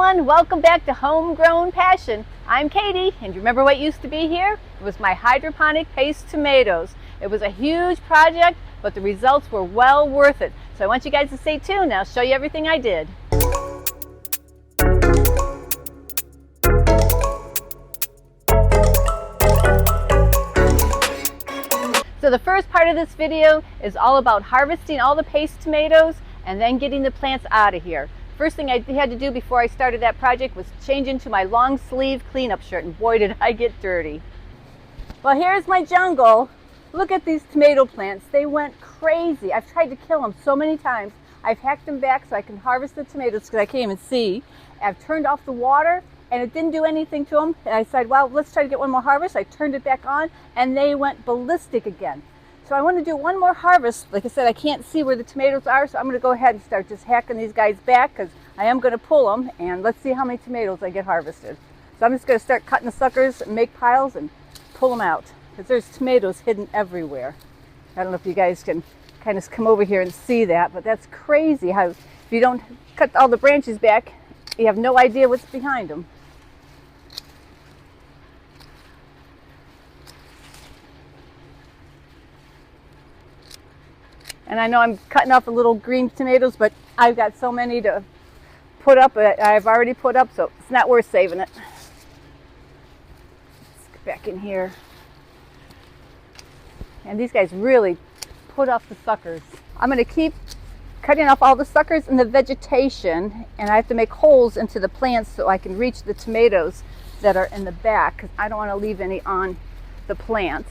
everyone, welcome back to Homegrown Passion. I'm Katie, and remember what used to be here? It was my hydroponic paste tomatoes. It was a huge project, but the results were well worth it. So I want you guys to stay tuned, and I'll show you everything I did. So the first part of this video is all about harvesting all the paste tomatoes and then getting the plants out of here. First thing I had to do before I started that project was change into my long sleeve cleanup shirt, and boy did I get dirty. Well, here's my jungle. Look at these tomato plants. They went crazy. I've tried to kill them so many times. I've hacked them back so I can harvest the tomatoes because I can't even see. I've turned off the water and it didn't do anything to them. And I said, well, let's try to get one more harvest. I turned it back on and they went ballistic again. So I want to do one more harvest. Like I said, I can't see where the tomatoes are, so I'm going to go ahead and start just hacking these guys back because I am going to pull them, and let's see how many tomatoes I get harvested. So I'm just going to start cutting the suckers, make piles, and pull them out because there's tomatoes hidden everywhere. I don't know if you guys can kind of come over here and see that, but that's crazy how if you don't cut all the branches back, you have no idea what's behind them. And I know I'm cutting off the little green tomatoes, but I've got so many to put up that I've already put up, so it's not worth saving it. Let's get back in here. And these guys really put off the suckers. I'm going to keep cutting off all the suckers and the vegetation, and I have to make holes into the plants so I can reach the tomatoes that are in the back because I don't want to leave any on the plants.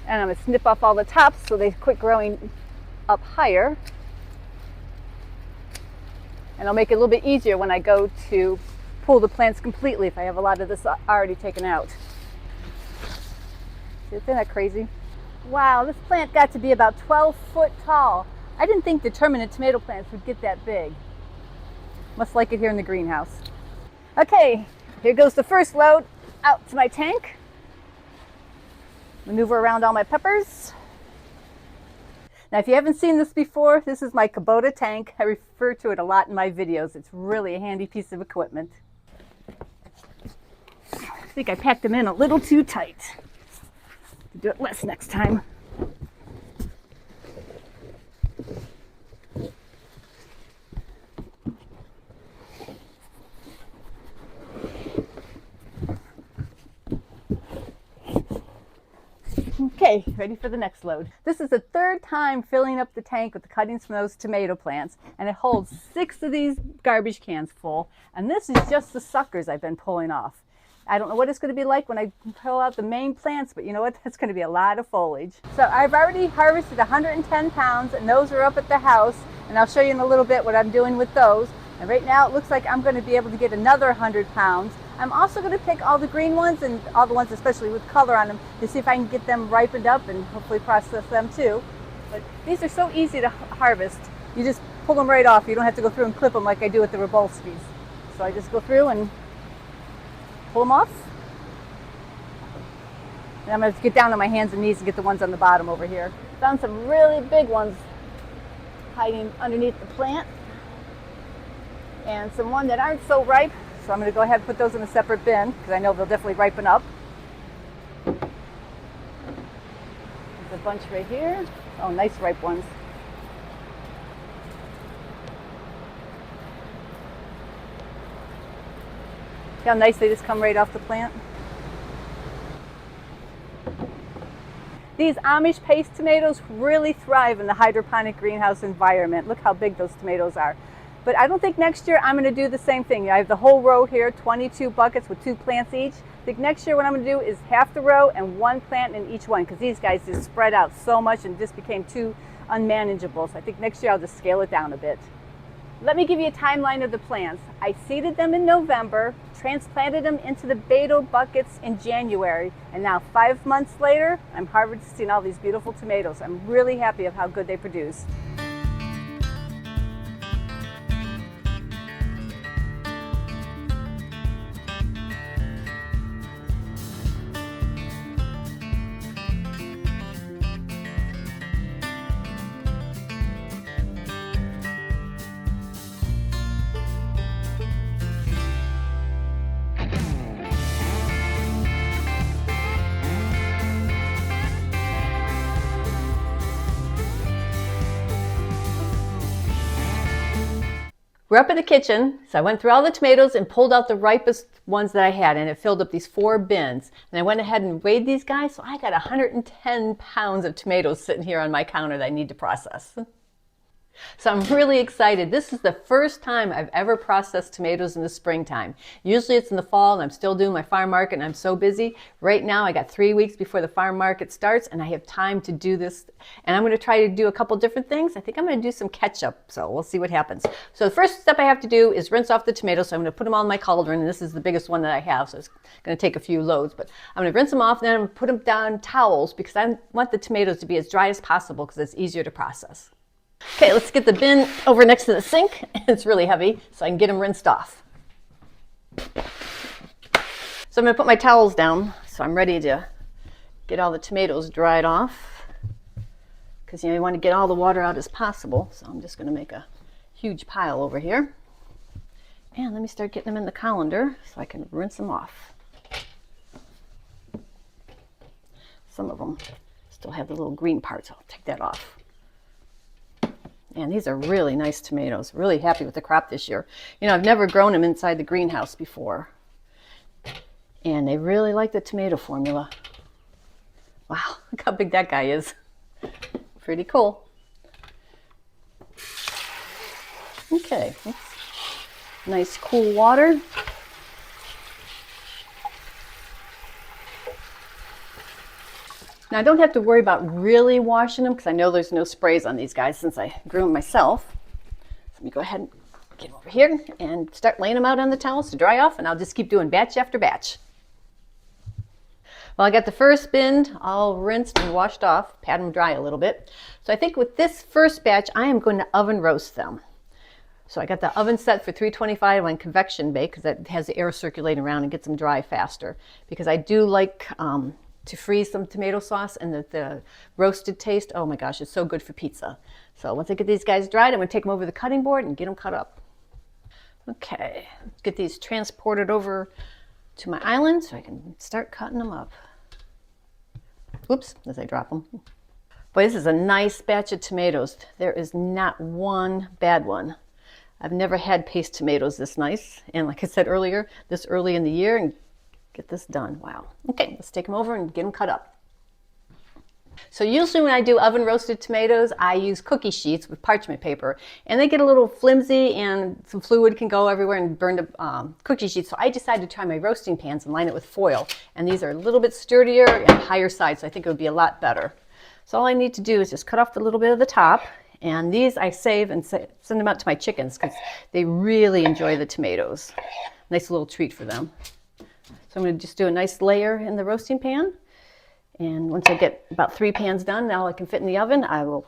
And I'm going to snip off all the tops so they quit growing up higher. And I'll make it a little bit easier when I go to pull the plants completely if I have a lot of this already taken out. Isn't that crazy? Wow, this plant got to be about 12 foot tall. I didn't think determinate tomato plants would get that big. Must like it here in the greenhouse. Okay, here goes the first load out to my tank. Maneuver around all my peppers. Now, if you haven't seen this before, this is my Kubota tank. I refer to it a lot in my videos. It's really a handy piece of equipment. I think I packed them in a little too tight. Do it less next time. Okay, ready for the next load. This is the third time filling up the tank with the cuttings from those tomato plants, and it holds 6 of these garbage cans full, and this is just the suckers I've been pulling off. I don't know what it's going to be like when I pull out the main plants, but you know what? That's going to be a lot of foliage. So I've already harvested 110 pounds, and those are up at the house, and I'll show you in a little bit what I'm doing with those. And right now it looks like I'm going to be able to get another 100 pounds. I'm also going to pick all the green ones and all the ones especially with color on them to see if I can get them ripened up and hopefully process them too. But these are so easy to harvest. You just pull them right off. You don't have to go through and clip them like I do with the Robolskis. So I just go through and pull them off. And I'm going to get down on my hands and knees and get the ones on the bottom over here. Found some really big ones hiding underneath the plant. And some one that aren't so ripe. So I'm going to go ahead and put those in a separate bin because I know they'll definitely ripen up. There's a bunch right here. Oh, nice ripe ones. See how nice they just come right off the plant? These Amish paste tomatoes really thrive in the hydroponic greenhouse environment. Look how big those tomatoes are. But I don't think next year I'm going to do the same thing. I have the whole row here, 22 buckets with 2 plants each. I think next year what I'm going to do is half the row and 1 plant in each one because these guys just spread out so much and just became too unmanageable. So I think next year I'll just scale it down a bit. Let me give you a timeline of the plants. I seeded them in November, transplanted them into the BATO buckets in January, and now 5 months later, I'm harvesting all these beautiful tomatoes. I'm really happy of how good they produce. We're up in the kitchen, so I went through all the tomatoes and pulled out the ripest ones that I had, and it filled up these 4 bins. And I went ahead and weighed these guys, so I got 110 pounds of tomatoes sitting here on my counter that I need to process. So I'm really excited. This is the first time I've ever processed tomatoes in the springtime. Usually it's in the fall and I'm still doing my farm market and I'm so busy. Right now I got 3 weeks before the farm market starts and I have time to do this. And I'm going to try to do a couple different things. I think I'm going to do some ketchup, so we'll see what happens. So the first step I have to do is rinse off the tomatoes. So I'm going to put them all in my cauldron, and this is the biggest one that I have, so it's going to take a few loads. But I'm going to rinse them off, and then I'm going to put them down towels because I want the tomatoes to be as dry as possible because it's easier to process. Okay, let's get the bin over next to the sink. It's really heavy, so I can get them rinsed off. So I'm going to put my towels down, so I'm ready to get all the tomatoes dried off. Because you want to get all the water out as possible. So I'm just going to make a huge pile over here. And let me start getting them in the colander so I can rinse them off. Some of them still have the little green parts. I'll take that off. And these are really nice tomatoes. Really happy with the crop this year. You know, I've never grown them inside the greenhouse before. And they really like the tomato formula. Wow, look how big that guy is. Pretty cool. Okay, nice cool water. Now I don't have to worry about really washing them because I know there's no sprays on these guys since I grew them myself. So let me go ahead and get over here and start laying them out on the towels to dry off, and I'll just keep doing batch after batch. Well, I got the first bin all rinsed and washed off, pat them dry a little bit. So I think with this first batch, I am going to oven roast them. So I got the oven set for 325 on convection bake because that has the air circulating around and gets them dry faster. Because I do like to freeze some tomato sauce, and the roasted taste, oh my gosh, it's so good for pizza. So once I get these guys dried, I'm going to take them over the cutting board and get them cut up. Okay, let's get these transported over to my island so I can start cutting them up. Oops, as I drop them. Boy, this is a nice batch of tomatoes. There is not one bad one. I've never had paste tomatoes this nice. And like I said earlier, this early in the year, and get this done. Wow. Okay, let's take them over and get them cut up. So usually when I do oven roasted tomatoes, I use cookie sheets with parchment paper, and they get a little flimsy and some fluid can go everywhere and burn the cookie sheets. So I decided to try my roasting pans and line it with foil, and these are a little bit sturdier and higher side, so I think it would be a lot better. So all I need to do is just cut off the little bit of the top, and these I save and send them out to my chickens because they really enjoy the tomatoes. Nice little treat for them. So I'm going to just do a nice layer in the roasting pan. And once I get about 3 pans done, now I can fit in the oven, I will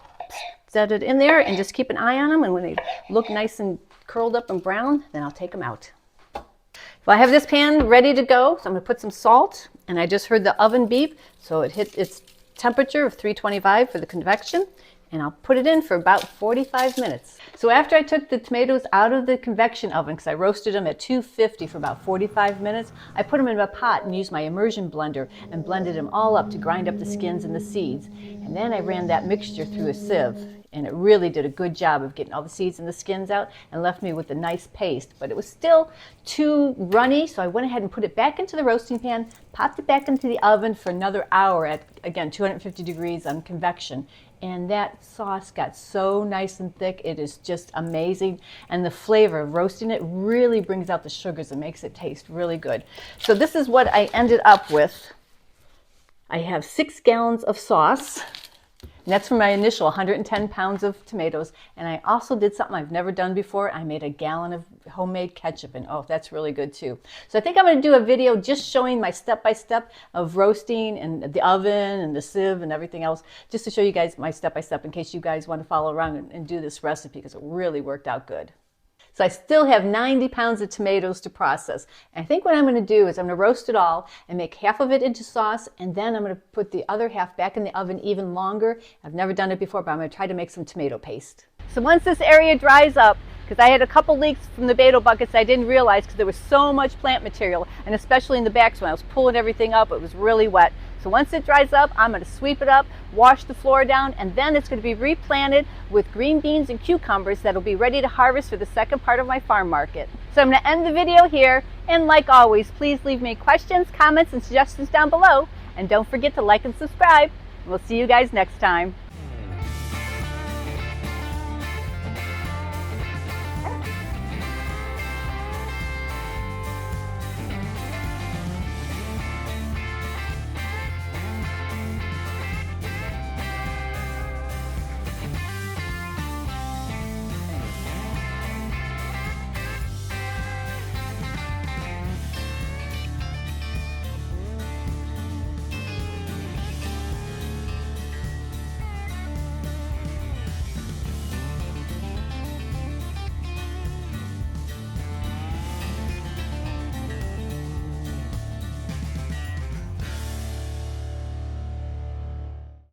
set it in there and just keep an eye on them. And when they look nice and curled up and brown, then I'll take them out. Well, I have this pan ready to go, so I'm going to put some salt. And I just heard the oven beep, so it hit its temperature of 325 for the convection. And I'll put it in for about 45 minutes. So after I took the tomatoes out of the convection oven, because I roasted them at 250 for about 45 minutes, I put them in a pot and used my immersion blender and blended them all up to grind up the skins and the seeds. And then I ran that mixture through a sieve, and it really did a good job of getting all the seeds and the skins out and left me with a nice paste. But it was still too runny, so I went ahead and put it back into the roasting pan, popped it back into the oven for another hour at, again, 250 degrees on convection. And that sauce got so nice and thick, it is just amazing. And the flavor of roasting it really brings out the sugars and makes it taste really good. So this is what I ended up with. I have 6 gallons of sauce. And that's for my initial 110 pounds of tomatoes. And I also did something I've never done before. I made a gallon of homemade ketchup, and oh, that's really good too. So I think I'm going to do a video just showing my step-by-step of roasting and the oven and the sieve and everything else, just to show you guys my step-by-step in case you guys want to follow around and do this recipe, because it really worked out good. So I still have 90 pounds of tomatoes to process. And I think what I'm going to do is I'm going to roast it all and make half of it into sauce, and then I'm going to put the other half back in the oven even longer. I've never done it before, but I'm going to try to make some tomato paste. So once this area dries up, because I had a couple leaks from the BATO buckets I didn't realize because there was so much plant material, and especially in the backs when I was pulling everything up, it was really wet. So once it dries up, I'm going to sweep it up, wash the floor down, and then it's going to be replanted with green beans and cucumbers that'll be ready to harvest for the second part of my farm market. So I'm going to end the video here, and like always, please leave me questions, comments, and suggestions down below, and don't forget to like and subscribe. We'll see you guys next time.